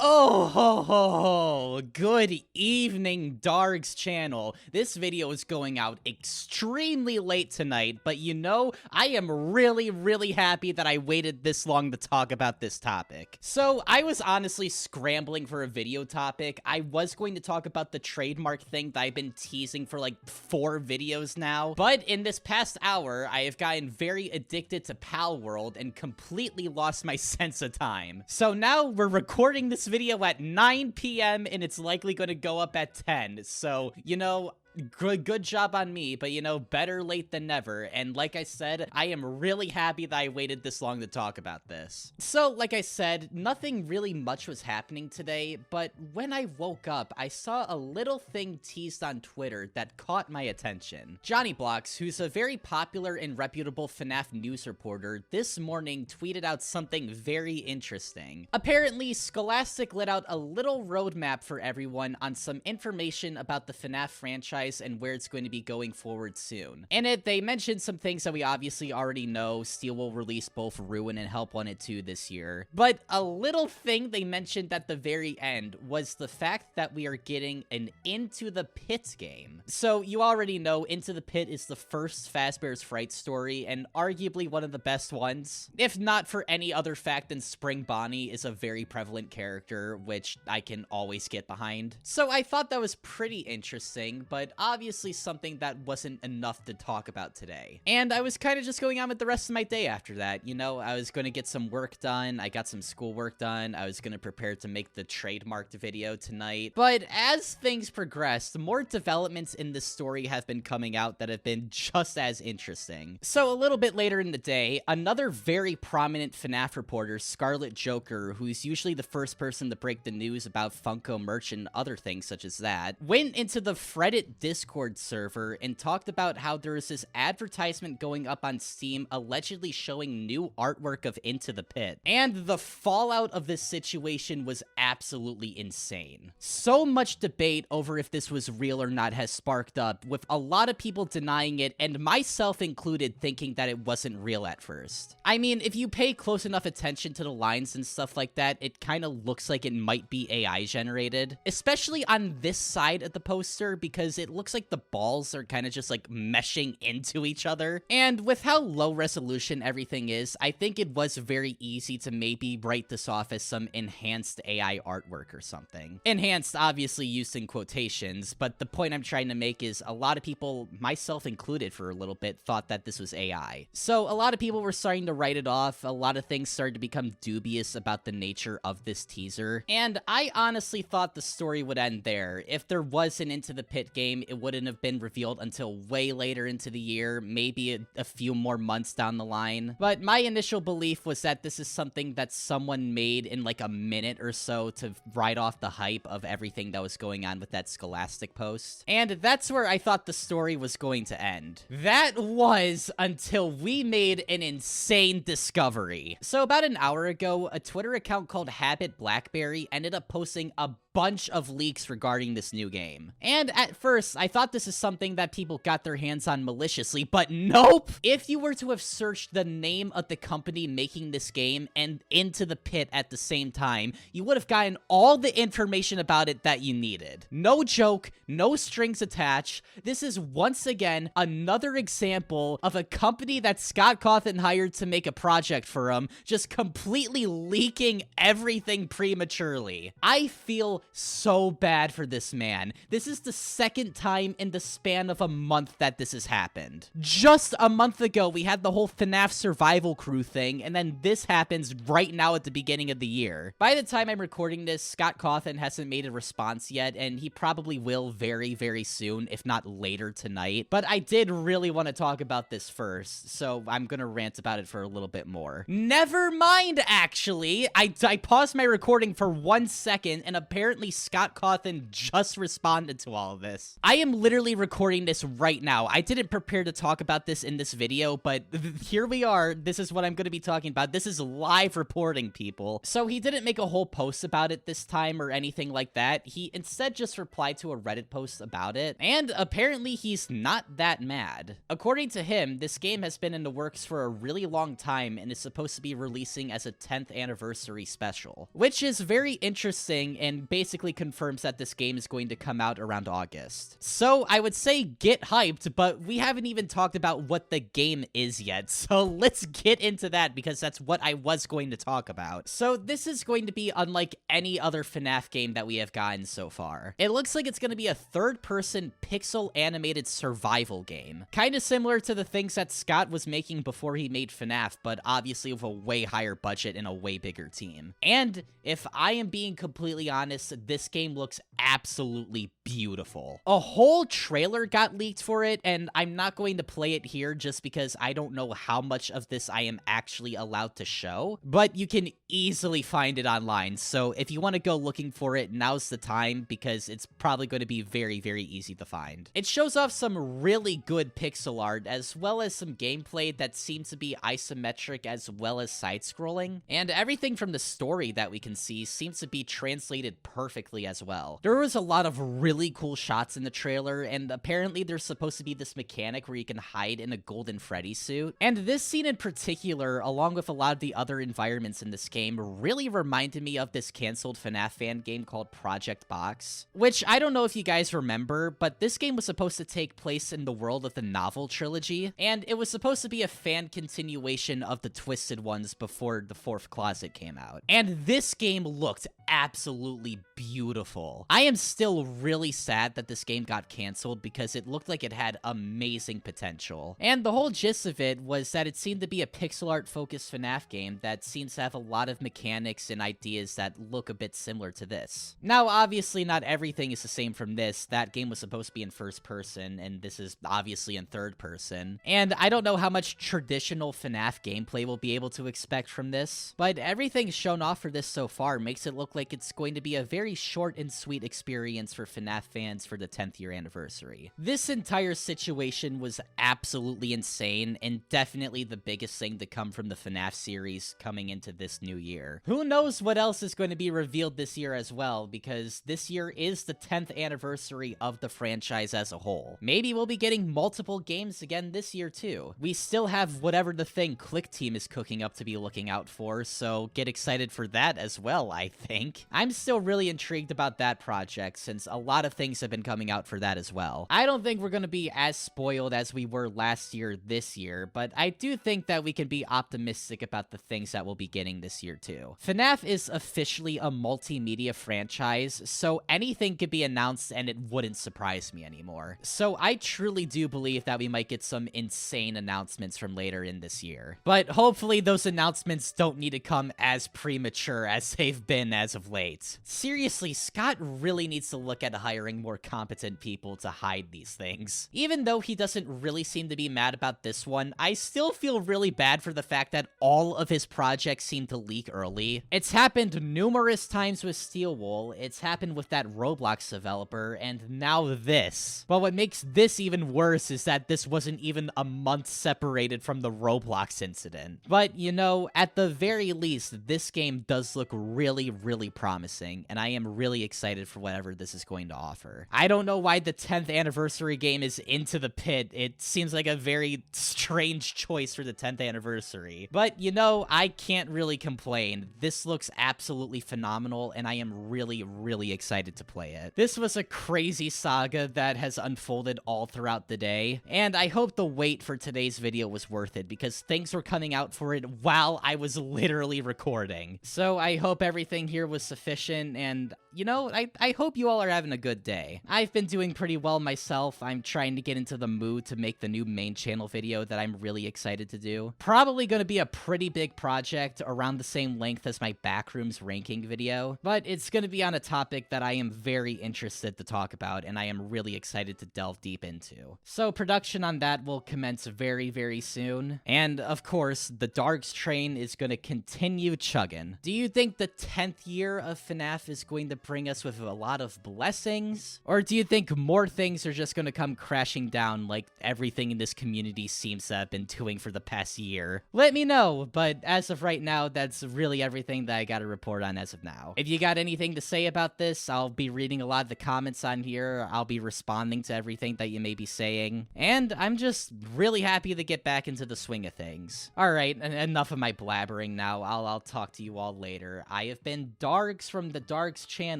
Oh, ho, ho, ho. Good evening, Dargz channel. This video is going out extremely late tonight, but you know, I am really happy that I waited this long to talk about this topic. So, I was honestly scrambling for a video topic. I was going to talk about the trademark thing that I've been teasing for like 4 videos now, but in this past hour, I have gotten very addicted to Pal World and completely lost my sense of time. So now we're recording this video at 9 p.m. and it's likely going to go up at 10. So, you know, good job on me, but you know, better late than never. And like I said, I am really happy that I waited this long to talk about this. So, like I said, nothing really much was happening today, but when I woke up, I saw a little thing teased on Twitter that caught my attention. Johnny Blocks, who's a very popular and reputable FNaF news reporter, this morning tweeted out something very interesting. Apparently, Scholastic let out a little roadmap for everyone on some information about the FNaF franchise and where it's going to be going forward soon. In it, they mentioned some things that we obviously already know. Steel will release both Ruin and Help Wanted 2 this year. But a little thing they mentioned at the very end was the fact that we are getting an Into the Pit game. So you already know Into the Pit is the first Fazbear's Fright story and arguably one of the best ones. If not for any other fact than Spring Bonnie is a very prevalent character, which I can always get behind. So I thought that was pretty interesting, but obviously something that wasn't enough to talk about today. And I was kind of just going on with the rest of my day after that. You know, I was going to get some work done. I got some schoolwork done. I was going to prepare to make the trademarked video tonight. But as things progressed, more developments in this story have been coming out that have been just as interesting. So a little bit later in the day, another very prominent FNaF reporter, Scarlet Joker, who's usually the first person to break the news about Funko merch and other things such as that, went into the Reddit Discord server and talked about how there is this advertisement going up on Steam allegedly showing new artwork of Into the Pit. And the fallout of this situation was absolutely insane. So much debate over if this was real or not has sparked up, with a lot of people denying it, and myself included thinking that it wasn't real at first. I mean, if you pay close enough attention to the lines and stuff like that, it kind of looks like it might be AI generated. Especially on this side of the poster, because it looks like the balls are kind of just like meshing into each other. And with how low resolution everything is, I think it was very easy to maybe write this off as some enhanced AI artwork or something. Enhanced, obviously used in quotations, but the point I'm trying to make is a lot of people, myself included for a little bit, thought that this was AI. So a lot of people were starting to write it off. A lot of things started to become dubious about the nature of this teaser. And I honestly thought the story would end there. If there was an Into the Pit game, it wouldn't have been revealed until way later into the year, maybe a few more months down the line. But my initial belief was that this is something that someone made in like a minute or so to ride off the hype of everything that was going on with that Scholastic post. And that's where I thought the story was going to end. That was until we made an insane discovery. So about an hour ago, a Twitter account called Habit Blackberry ended up posting a bunch of leaks regarding this new game. And at first, I thought this is something that people got their hands on maliciously, but nope! If you were to have searched the name of the company making this game and Into the Pit at the same time, you would have gotten all the information about it that you needed. No joke, no strings attached. This is once again another example of a company that Scott Cawthon hired to make a project for him, just completely leaking everything prematurely. I feel so bad for this man. This is the second time in the span of a month that this has happened. Just a month ago, we had the whole FNaF survival crew thing, and then this happens right now at the beginning of the year. By the time I'm recording this, Scott Cawthon hasn't made a response yet, and he probably will very soon, if not later tonight. But I did really want to talk about this first, so I'm gonna rant about it for a little bit more. Never mind, actually. I paused my recording for 1 second, and apparently Scott Cawthon just responded to all of this. I am literally recording this right now. I didn't prepare to talk about this in this video, but here we are. This is what I'm going to be talking about. This is live reporting, people. So he didn't make a whole post about it this time or anything like that. He instead just replied to a Reddit post about it, and apparently he's not that mad. According to him, this game has been in the works for a really long time and is supposed to be releasing as a 10th anniversary special, which is very interesting and basically confirms that this game is going to come out around August. So I would say get hyped, but we haven't even talked about what the game is yet, so let's get into that because that's what I was going to talk about. So this is going to be unlike any other FNaF game that we have gotten so far. It looks like it's going to be a third-person pixel animated survival game, kind of similar to the things that Scott was making before he made FNaF, but obviously with a way higher budget and a way bigger team. And if I am being completely honest, this game looks absolutely beautiful. A whole trailer got leaked for it, and I'm not going to play it here just because I don't know how much of this I am actually allowed to show, but you can easily find it online, so if you want to go looking for it, now's the time because it's probably going to be very, very easy to find. It shows off some really good pixel art as well as some gameplay that seems to be isometric as well as side-scrolling, and everything from the story that we can see seems to be translated perfectly as well. There was a lot of really cool shots in the trailer, and apparently there's supposed to be this mechanic where you can hide in a Golden Freddy suit, and this scene in particular, along with a lot of the other environments in this game, really reminded me of this canceled FNaF fan game called Project Box, which I don't know if you guys remember, but this game was supposed to take place in the world of the novel trilogy, and it was supposed to be a fan continuation of the Twisted Ones before the Fourth Closet came out. And this game looked absolutely beautiful. I am still really sad that this game got canceled because it looked like it had amazing potential. And the whole gist of it was that it seemed to be a pixel art focused FNaF game that seems to have a lot of mechanics and ideas that look a bit similar to this. Now, obviously not everything is the same from this. That game was supposed to be in first person, and this is obviously in third person. And I don't know how much traditional FNaF gameplay we'll be able to expect from this, but everything shown off for this so far makes it look like it's going to be a very short and sweet experience for FNaF fans for the 10th year anniversary. This entire situation was absolutely insane and definitely the biggest thing to come from the FNaF series coming into this new year. Who knows what else is going to be revealed this year as well, because this year is the 10th anniversary of the franchise as a whole. Maybe we'll be getting multiple games again this year too. We still have whatever the thing Click Team is cooking up to be looking out for, so get excited for that as well, I think. I'm still really intrigued about that project since a lot of things have been coming out for that as well. I don't think we're going to be as spoiled as we were last year this year, but I do think that we can be optimistic about the things that we'll be getting this year too. FNaF is officially a multimedia franchise, so anything could be announced and it wouldn't surprise me anymore. So I truly do believe that we might get some insane announcements from later in this year. But hopefully those announcements don't need to come as premature as they've been as of late. Seriously, Scott really needs to look at hiring more competent people to hide these things. Even though he doesn't really seem to be mad about this one, I still feel really bad for the fact that all of his projects seem to leak early. It's happened numerous times with Steelwool, it's happened with that Roblox developer, and now this. But what makes this even worse is that this wasn't even a month separated from the Roblox incident. But, you know, at the very least, this game does look really, really promising, and I am really excited for whatever this is going to offer. I don't know why the 10th anniversary game is Into the Pit. It seems like a very strange choice for the 10th anniversary. But, you know, I can't really complain. This looks absolutely phenomenal, and I am really, really excited to play it. This was a crazy saga that has unfolded all throughout the day, and I hope the wait for today's video was worth it because things were coming out for it while I was literally recording. So I hope everything here was sufficient, and you know, I hope you all are having a good day. I've been doing pretty well myself. I'm trying to get into the mood to make the new main channel video that I'm really excited to do. Probably going to be a pretty big project around the same length as my Backrooms ranking video, but it's going to be on a topic that I am very interested to talk about and I am really excited to delve deep into. So production on that will commence very, very soon. And of course, the Dargz train is going to continue chugging. Do you think the 10th year of FNaF is going to bring us with a lot of blessings? Or do you think more things are just gonna come crashing down like everything in this community seems to have been doing for the past year? Let me know, but as of right now, that's really everything that I gotta report on as of now. If you got anything to say about this, I'll be reading a lot of the comments on here. I'll be responding to everything that you may be saying. And I'm just really happy to get back into the swing of things. Alright, enough of my blabbering now. I'll talk to you all later. I have been Dargz from the Dargz channel,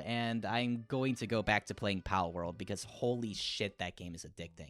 and I'm going to go back to playing Pal World because holy shit, that game is addicting.